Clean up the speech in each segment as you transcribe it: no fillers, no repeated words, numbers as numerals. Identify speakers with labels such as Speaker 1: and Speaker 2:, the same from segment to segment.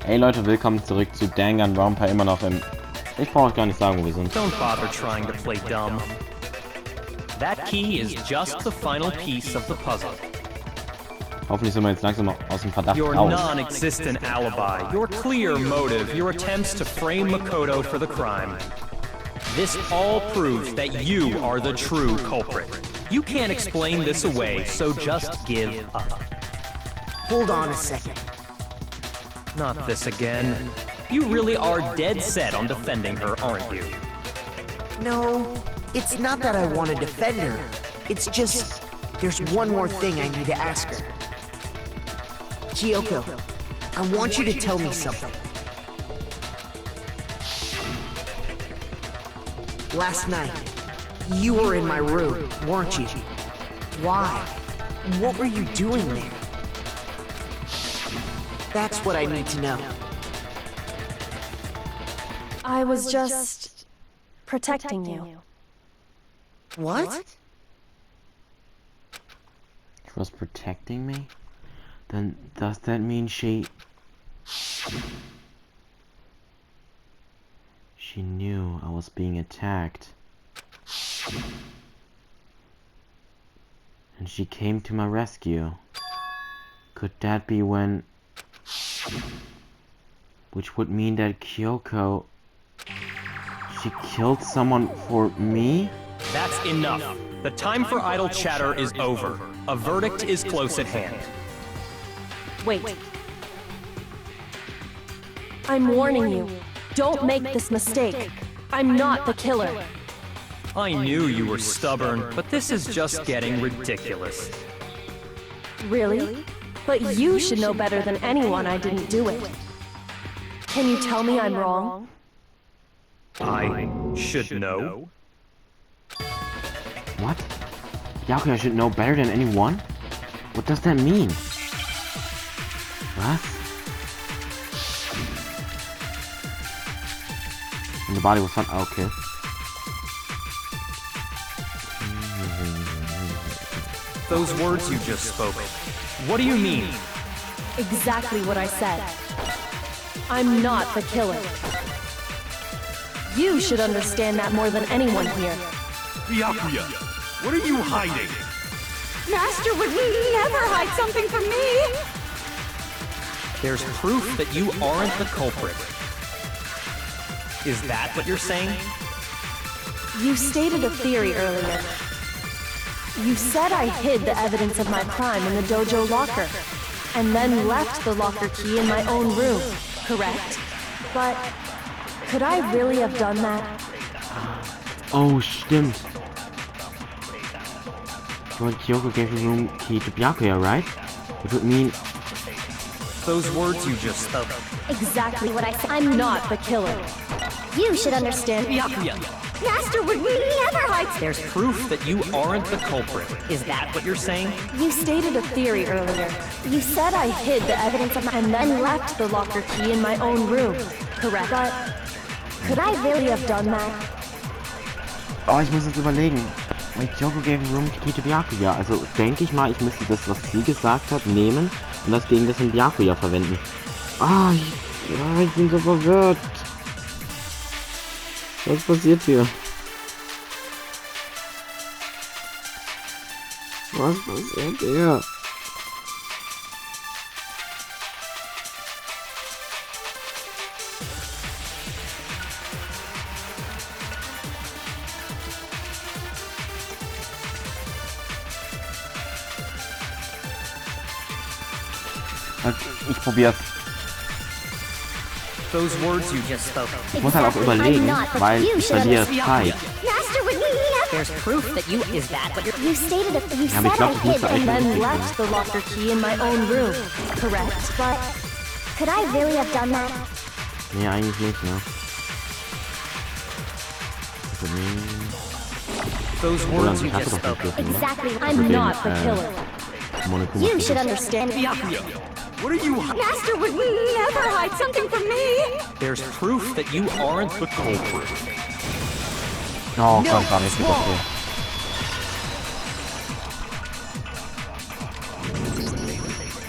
Speaker 1: Hey Leute, willkommen zurück zu Danganronpa, immer noch im... Ich brauche gar nicht sagen, wo wir sind.
Speaker 2: Don't bother trying to play dumb. That key is just the final piece of the puzzle.
Speaker 1: Hoffentlich sind wir jetzt langsam noch aus dem Verdacht
Speaker 2: Your
Speaker 1: raus.
Speaker 2: non-existent alibi, your clear motive, your attempts to frame Makoto for the crime. This all proves that you are the true culprit. You can't explain this away, so just give up.
Speaker 3: Hold on a second.
Speaker 2: Not this again. You really are dead set on defending her, aren't you?
Speaker 3: No, it's not that I want to defend her. It's just, there's one more thing I need to ask her. Kyoko, I want you to tell me something. Last night, you were in my room, weren't you? Why? What were you doing there? That's what I need to know.
Speaker 4: I was just protecting you.
Speaker 3: What?
Speaker 1: She was protecting me? Then does that mean she knew I was being attacked? And she came to my rescue. Could that be when... Which would mean that Kyoko... She killed someone for me?
Speaker 2: That's enough. The time for idle chatter is over. A verdict is close at hand.
Speaker 4: Wait. I'm warning you. Don't make this mistake. I'm not the killer.
Speaker 2: I knew you were stubborn, but this is just getting ridiculous.
Speaker 4: Really? But you should know better than anyone I didn't do it. Can you tell me I'm wrong?
Speaker 2: I should know?
Speaker 1: What? Yakuya should know better than anyone? What does that mean? What? And the body was found. Okay.
Speaker 2: Those words you just spoke, what do you mean?
Speaker 4: Exactly what I said. I'm not the killer. You should understand that more than anyone here.
Speaker 5: Byakuya, what are you hiding?
Speaker 6: Master would never hide something from me!
Speaker 2: There's proof that you aren't the culprit. Is that what you're saying?
Speaker 4: You stated a theory earlier. You said I hid the evidence of my crime in the dojo locker, and then left the locker key in my own room, correct? But could I really have done that?
Speaker 1: Oh, stimmt. Well, Kyoko gave the room key to Byakuya, right? Which would mean...
Speaker 2: Those words you just spoke.
Speaker 4: Exactly what I said. I'm not the killer. You should understand.
Speaker 2: Byakuya,
Speaker 6: Master would never hide.
Speaker 2: there's proof that you aren't the culprit. Is that what you're saying?
Speaker 4: You stated a theory earlier. You said I hid the evidence of my... and then left the locker key in my own room, correct? But could I really have done that?
Speaker 1: Oh, ich muss jetzt überlegen. Weil Kyoko gave the room key to Byakuya. Also denke ich mal, ich müsste das, was sie gesagt hat, nehmen und das gegen das in Byakuya verwenden. Ah, ich bin so verwirrt. Was passiert hier? Was passiert hier? Ich probier's.
Speaker 2: Those words you just spoke.
Speaker 1: Ich muss halt auch überlegen, weil ich verliere Zeit.
Speaker 6: Master would never.
Speaker 2: There's proof that you... Is that what you're...
Speaker 4: You stated it. You
Speaker 1: Ja, aber
Speaker 4: said
Speaker 1: ich glaube,
Speaker 4: I
Speaker 1: ich
Speaker 4: hid
Speaker 1: müsste
Speaker 4: and
Speaker 1: eigentlich
Speaker 4: then
Speaker 1: richtig
Speaker 4: left the locker key in my own room, correct? But could I really have done that?
Speaker 1: Nee, eigentlich nicht, ne?
Speaker 2: Those words you just spoke.
Speaker 4: Exactly. I'm not the killer. You should understand.
Speaker 2: Byakuya,
Speaker 5: What are you hiding?
Speaker 6: Master would never hide something from me!
Speaker 2: there's proof that you aren't the culprit.
Speaker 1: Oh, komm, gar nicht okay.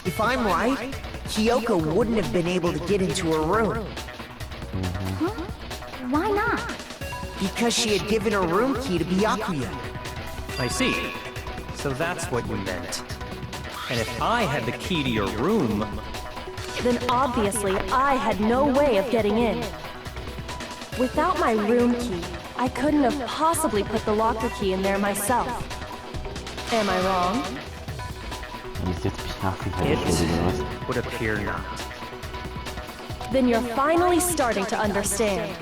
Speaker 3: If I'm right, Kyoko wouldn't have been able to get into her room.
Speaker 6: Huh? Why not?
Speaker 3: Because she had given her room key to Byakuya.
Speaker 2: I see. So that's what you meant. And if I had the key to your room...
Speaker 4: Then obviously I had no way of getting in. Without my room key, I couldn't have possibly put the locker key in there myself. Am I wrong?
Speaker 2: It would appear not.
Speaker 4: Then you're finally starting to understand.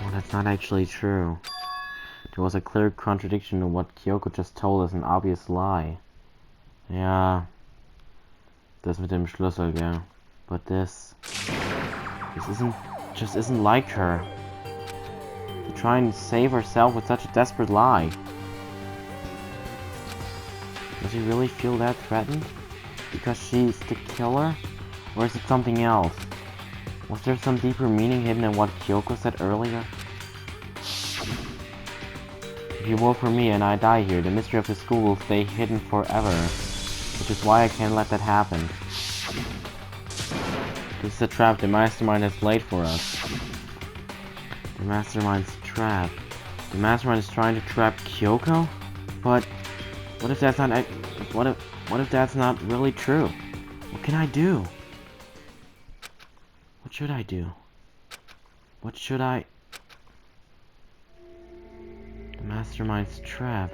Speaker 1: Well, that's not actually true. There was a clear contradiction to what Kyoko just told us, an obvious lie. Ja, das mit dem Schlüssel, yeah. But this isn't like her. To try and save herself with such a desperate lie. Does she really feel that threatened? Because she's the killer? Or is it something else? Was there some deeper meaning hidden in what Kyoko said earlier? If you vote for me and I die here, the mystery of the school will stay hidden forever. Which is why I can't let that happen. This is a trap the mastermind has laid for us. The mastermind's trap. The mastermind is trying to trap Kyoko? But what if that's not what if that's not really true? What can I do? What should I do? What should I... The mastermind's trap.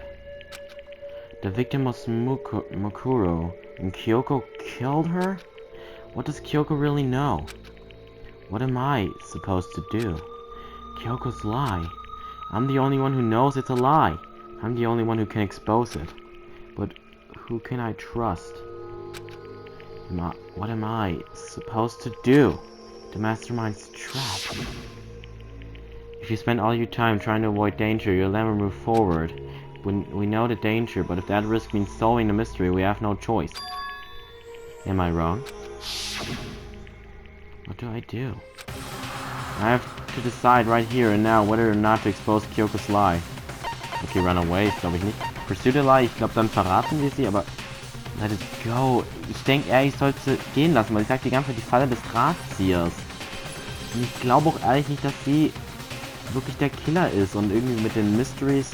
Speaker 1: The victim was Mukuro, and Kyoko killed her? What does Kyoko really know? What am I supposed to do? Kyoko's lie. I'm the only one who knows it's a lie. I'm the only one who can expose it. But who can I trust? What am I supposed to do? The mastermind's trap. If you spend all your time trying to avoid danger, you'll never move forward. We know the danger, but if that risk means solving the mystery, we have no choice. Am I wrong? What do I do? I have to decide right here and now whether or not to expose Kyoko's lie. Okay, run away, ist glaube ich nicht. Pursue the lie, ich glaube dann verraten wir sie, aber... Let it go. Ich denke ehrlich, ich sollte sie gehen lassen, weil ich sage die ganze Zeit die Falle des Drahtziehers. Und ich glaube auch ehrlich nicht, dass sie wirklich der Killer ist und irgendwie mit den Mysteries...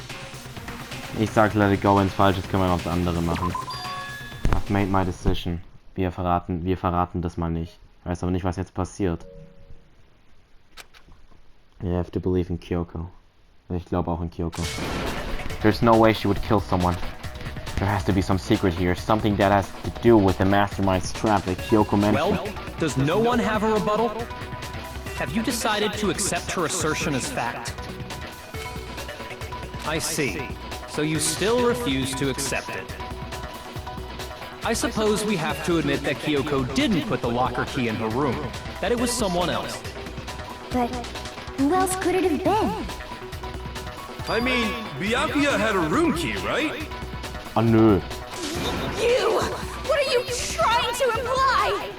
Speaker 1: Ich sag let it go, wenn es falsch ist, können wir noch das andere machen. I've made my decision. Wir verraten das mal nicht. Ich weiß aber nicht, was jetzt passiert. You have to believe in Kyoko. Ich glaube auch in Kyoko. There's no way she would kill someone. There has to be some secret here, something that has to do with the mastermind's trap that Kyoko mentioned.
Speaker 2: Well, does no one have a rebuttal? Have you decided to accept her assertion as fact? I see. So you still refuse to accept it. I suppose we have to admit that Kyoko didn't put the locker key in her room, that it was someone else.
Speaker 6: But who else could it have been?
Speaker 5: I mean, Byakuya had a room key, right?
Speaker 1: Oh nö.
Speaker 6: You! What are you trying to imply?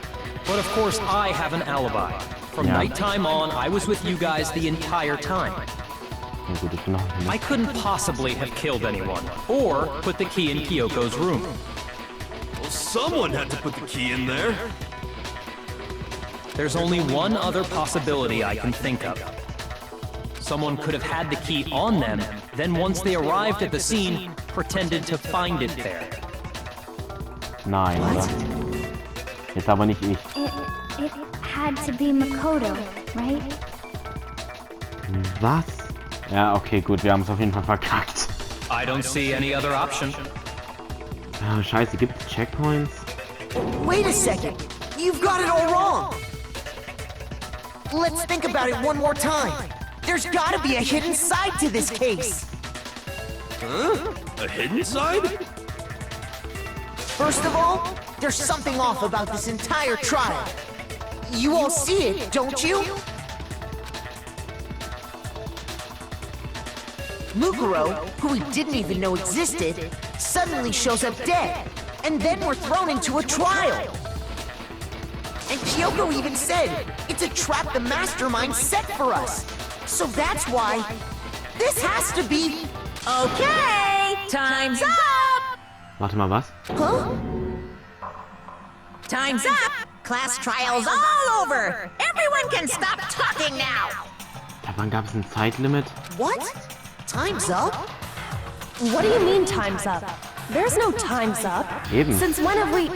Speaker 2: But of course I have an alibi. From nighttime on, I was with you guys the entire time. I couldn't possibly have killed anyone, or put the key in Kyoko's room.
Speaker 5: Well, someone had to put the key in there.
Speaker 2: There's only one other possibility I can think of. Someone could have had the key on them, then once they arrived at the scene, pretended to find it there.
Speaker 1: Nein, oder? Jetzt aber nicht ich.
Speaker 6: It had to be Makoto, right?
Speaker 1: Was? Ja, okay, gut, wir haben es auf jeden Fall verkackt.
Speaker 2: I don't see any other option.
Speaker 1: Ah, scheiße, gibt es Checkpoints?
Speaker 3: Wait a second! You've got it all wrong! Let's think about it one more time. There's gotta be a hidden side to this case.
Speaker 5: Huh? A hidden side?
Speaker 3: First of all, there's something off about this entire trial. You all see it, don't you? Mukuro, who we didn't even know existed, suddenly shows up dead, and then we're thrown into a trial. And Kyoko even said, it's a trap the mastermind set for us. So that's why this has to be...
Speaker 7: Okay, time's up!
Speaker 1: Warte mal, was?
Speaker 3: Huh? Time's up! Class trials all over! Everyone can stop talking now!
Speaker 1: Ja, wann gab es ein Zeitlimit?
Speaker 3: What? Time's up?
Speaker 4: What do you mean time's up? There's no time's up.
Speaker 1: Eben.
Speaker 4: Since when have we...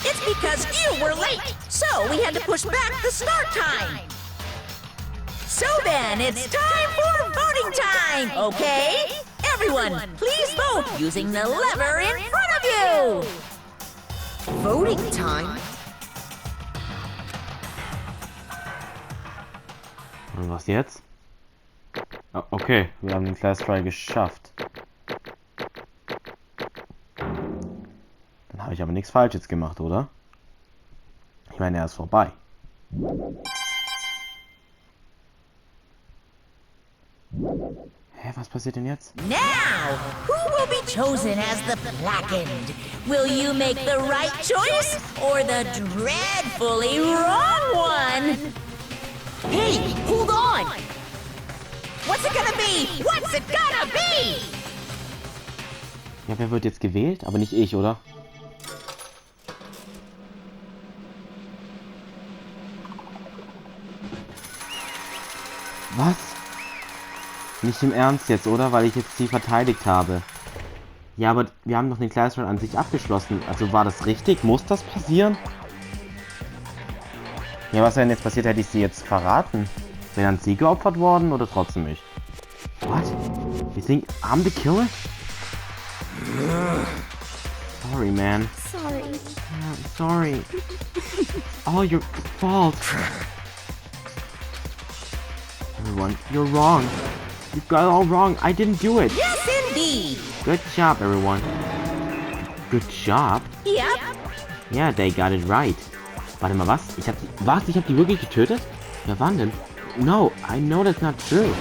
Speaker 3: It's because you were late, so we had to push back the start time. So then, it's time for voting time, okay? Everyone, please vote using the lever in front of you! Voting time?
Speaker 1: Und was jetzt? Oh, okay, wir haben den Class Trial geschafft. Dann habe ich aber nichts Falsches gemacht, oder? Ich meine, er ist vorbei. Hä, was passiert denn jetzt?
Speaker 3: Now, who will be chosen as the blackened? Will you make the right choice or the dreadfully wrong one? Hey, hold on! What's it gonna be? What's it gonna be?
Speaker 1: Ja, wer wird jetzt gewählt? Aber nicht ich, oder? Was? Nicht im Ernst jetzt, oder? Weil ich jetzt sie verteidigt habe. Ja, aber wir haben doch den Class Run an sich abgeschlossen. Also war das richtig? Muss das passieren? Ja, was wäre denn jetzt passiert? Hätte ich sie jetzt verraten? Wäre dann sie geopfert worden oder trotzdem ich? What? You think I'm the killer? Sorry, man.
Speaker 4: Sorry.
Speaker 1: Yeah, sorry. All your fault. Everyone, you're wrong. You've got it all wrong. I didn't do it.
Speaker 3: Yes, indeed!
Speaker 1: Good job, everyone. Good job?
Speaker 3: Yep.
Speaker 1: Yeah, they got it right. Warte mal, was? Ich hab die wirklich getötet? Ja, wann denn? No, I know that's not true.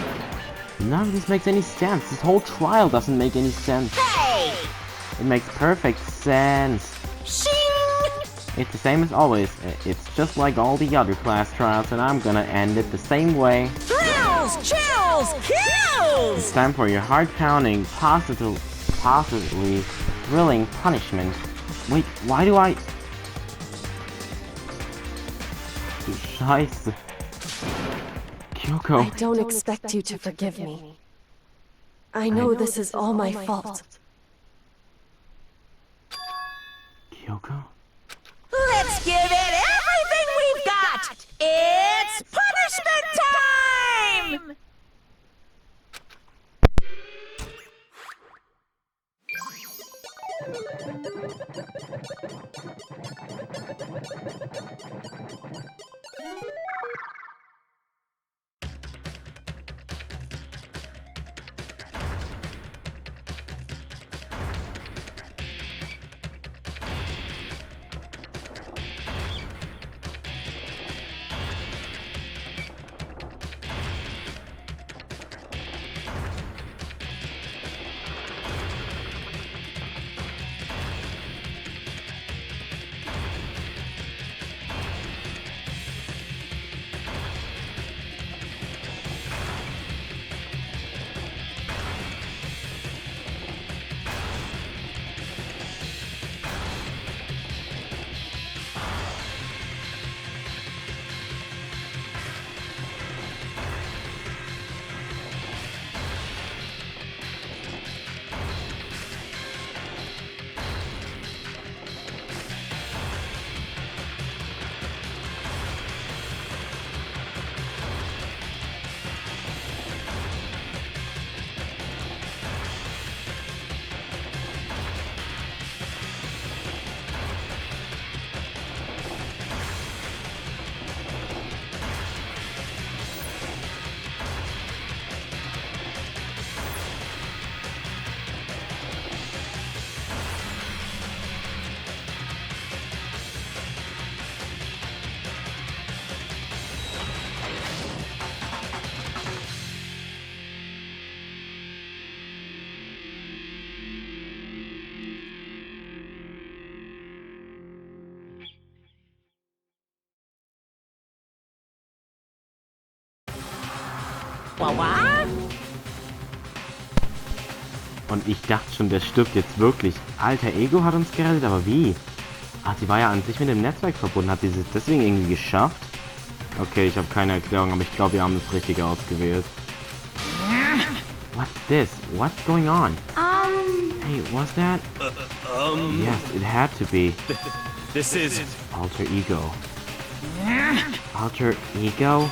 Speaker 1: None of this makes any sense. This whole trial doesn't make any sense.
Speaker 3: Hey!
Speaker 1: It makes perfect sense.
Speaker 3: Shing!
Speaker 1: It's the same as always. It's just like all the other class trials, and I'm gonna end it the same way.
Speaker 3: Thrills, chills, kills!
Speaker 1: It's time for your heart-pounding, positively thrilling punishment. Wait, why do I... Du Scheiße. Kyoko.
Speaker 4: I don't expect you to forgive me. I know this is all my fault.
Speaker 1: Kyoko?
Speaker 3: Let's give it everything we've got! It's punishment time!
Speaker 1: Und ich dachte schon, der stirbt jetzt wirklich. Alter Ego hat uns gerettet, aber wie? Ach, sie war ja an sich mit dem Netzwerk verbunden. Hat sie es deswegen irgendwie geschafft? Okay, ich habe keine Erklärung, aber ich glaube, wir haben das Richtige ausgewählt. What's this? What's going on? Hey, was that? Yes, it had to be.
Speaker 2: This is...
Speaker 1: Alter Ego. Alter Ego?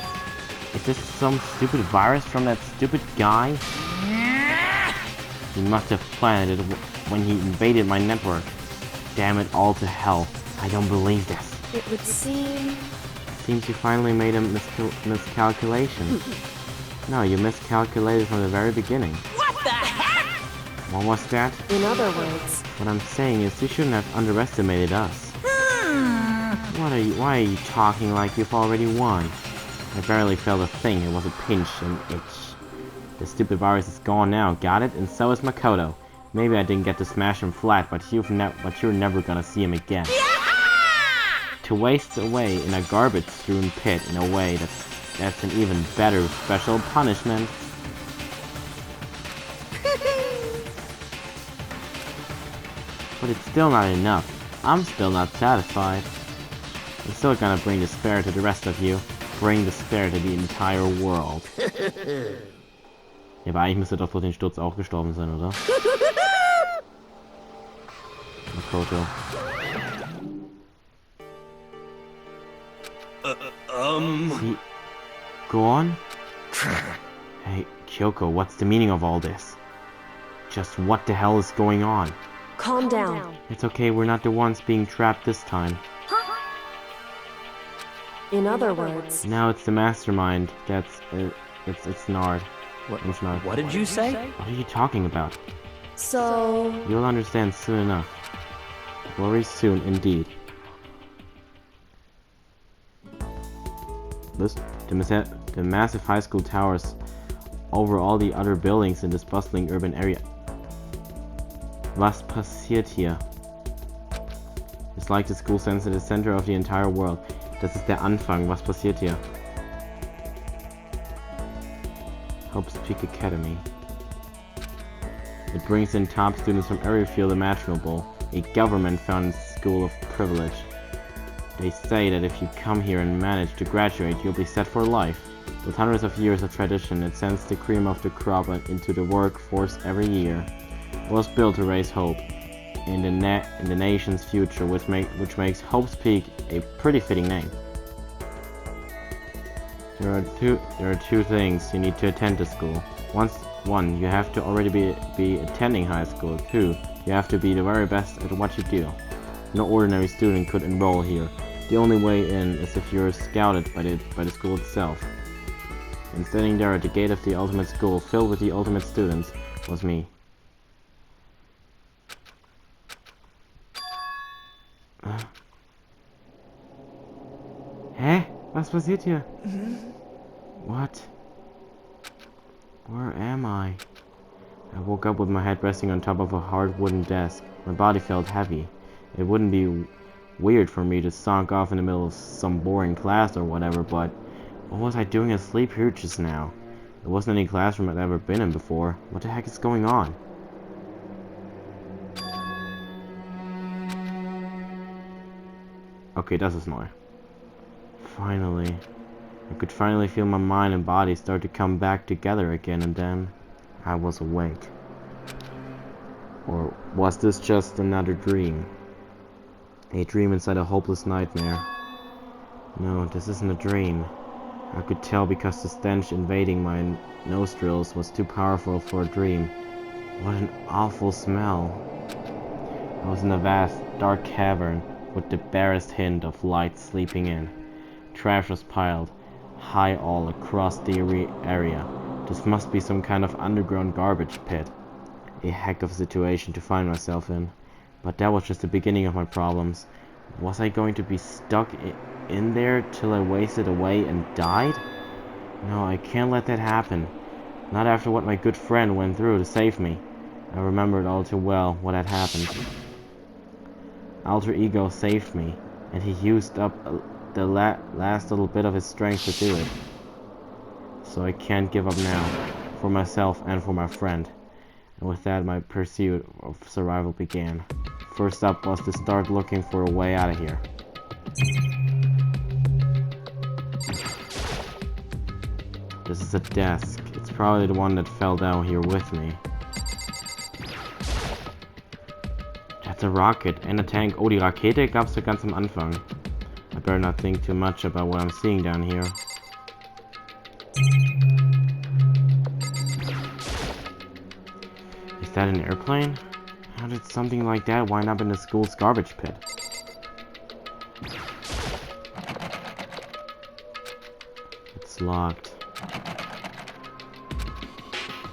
Speaker 1: Is this some stupid virus from that stupid guy? He must have planted it when he invaded my network. Damn it all to hell. I don't believe this.
Speaker 4: It would seem...
Speaker 1: Seems you finally made a miscalculation. No, you miscalculated from the very beginning.
Speaker 3: What the heck?
Speaker 1: What was that?
Speaker 4: In other words...
Speaker 1: What I'm saying is you shouldn't have underestimated us. Why are you talking like you've already won? I barely felt a thing. It was a pinch and itch. The stupid virus is gone now, got it? And so is Makoto. Maybe I didn't get to smash him flat, but you're never gonna see him again. To waste away in a garbage-strewn pit in a way that's an even better special punishment. But it's still not enough. I'm still not satisfied. I'm still gonna bring despair to the rest of you. Bring despair to the entire world. Ja, aber eigentlich müsste doch durch den Sturz auch gestorben sein, oder? Makoto. See, go on? Hey, Kyoko, what's the meaning of all this? Just what the hell is going on?
Speaker 4: Calm down.
Speaker 1: It's okay, we're not the ones being trapped this time.
Speaker 4: In other words...
Speaker 1: Now it's the mastermind that's... it's Nard. It's Nard.
Speaker 2: What did you say?
Speaker 1: What are you talking about?
Speaker 4: So...
Speaker 1: You'll understand soon enough. Very soon indeed. The massive high school towers over all the other buildings in this bustling urban area. Was passiert hier? It's like the school stands at the center of the entire world. Das ist der Anfang. Was passiert hier? Hope's Peak Academy. It brings in top students from every field imaginable. A government-funded school of privilege. They say that if you come here and manage to graduate, you'll be set for life. With hundreds of years of tradition, it sends the cream of the crop into the workforce every year. It was built to raise hope in the nation's future, which makes Hope's Peak a pretty fitting name. There are two things you need to attend to school. One, you have to already be attending high school. Two, you have to be the very best at what you do. No ordinary student could enroll here. The only way in is if you're scouted by the school itself. And standing there at the gate of the ultimate school, filled with the ultimate students, was me. Hä? Was passiert hier? What? Where am I? I woke up with my head resting on top of a hard wooden desk. My body felt heavy. It wouldn't be weird for me to sunk off in the middle of some boring class or whatever, but what was I doing asleep here just now? There wasn't any classroom I'd ever been in before. What the heck is going on? Okay, das ist neu. Finally. I could finally feel my mind and body start to come back together again, and then I was awake. Or was this just another dream? A dream inside a hopeless nightmare? No, this isn't a dream. I could tell because the stench invading my nostrils was too powerful for a dream. What an awful smell. I was in a vast, dark cavern with the barest hint of light sleeping in. Trash was piled high all across the area. This must be some kind of underground garbage pit. A heck of a situation to find myself in. But that was just the beginning of my problems. Was I going to be stuck in there till I wasted away and died? No, I can't let that happen. Not after what my good friend went through to save me. I remembered all too well what had happened. Alter Ego saved me, and he used up the last little bit of his strength to do it. So I can't give up now, for myself and for my friend. And with that, my pursuit of survival began. first up was to start looking for a way out of here. This is a desk. It's probably the one that fell down here with me. That's a rocket and a tank. Oh, die Rakete gab's ja ganz am Anfang. I better not think too much about what I'm seeing down here. Is that an airplane? How did something like that wind up in the school's garbage pit? It's locked.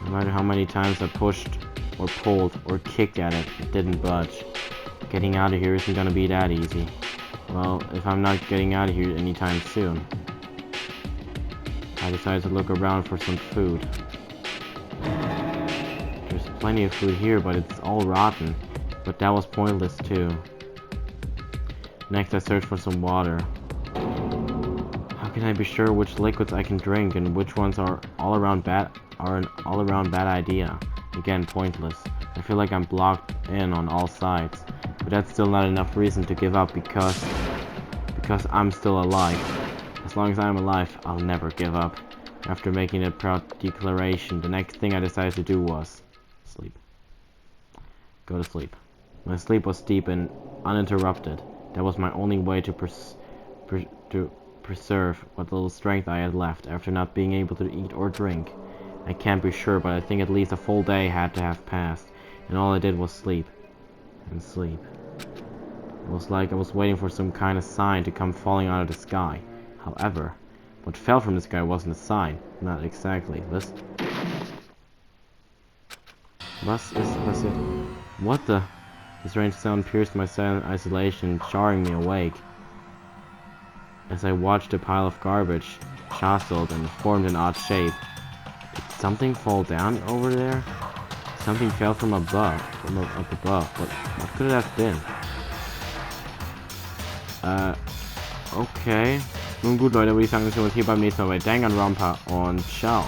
Speaker 1: No matter how many times I pushed, or pulled, or kicked at it, it didn't budge. Getting out of here isn't gonna be that easy. Well, if I'm not getting out of here anytime soon. I decided to look around for some food. There's plenty of food here, but it's all rotten. But that was pointless too. Next I searched for some water. How can I be sure which liquids I can drink and which ones are an all-around bad idea? Again, pointless. I feel like I'm blocked in on all sides. But that's still not enough reason to give up because I'm still alive. As long as I'm alive, I'll never give up. After making a proud declaration, the next thing I decided to do was sleep. Go to sleep. My sleep was deep and uninterrupted. That was my only way to preserve what little strength I had left after not being able to eat or drink. I can't be sure, but I think at least a full day had to have passed, and all I did was sleep. And sleep. It was like I was waiting for some kind of sign to come falling out of the sky. However, what fell from the sky wasn't a sign. Not exactly. Was it? What the? The strange sound pierced my silent isolation, jarring me awake. As I watched a pile of garbage, jostled and formed an odd shape. Did something fall down over there? Something fell from above. Up above. What could it have been? Okay. Nun gut, Leute, würde ich sagen, wir sehen uns hier beim nächsten Mal bei Danganronpa und ciao.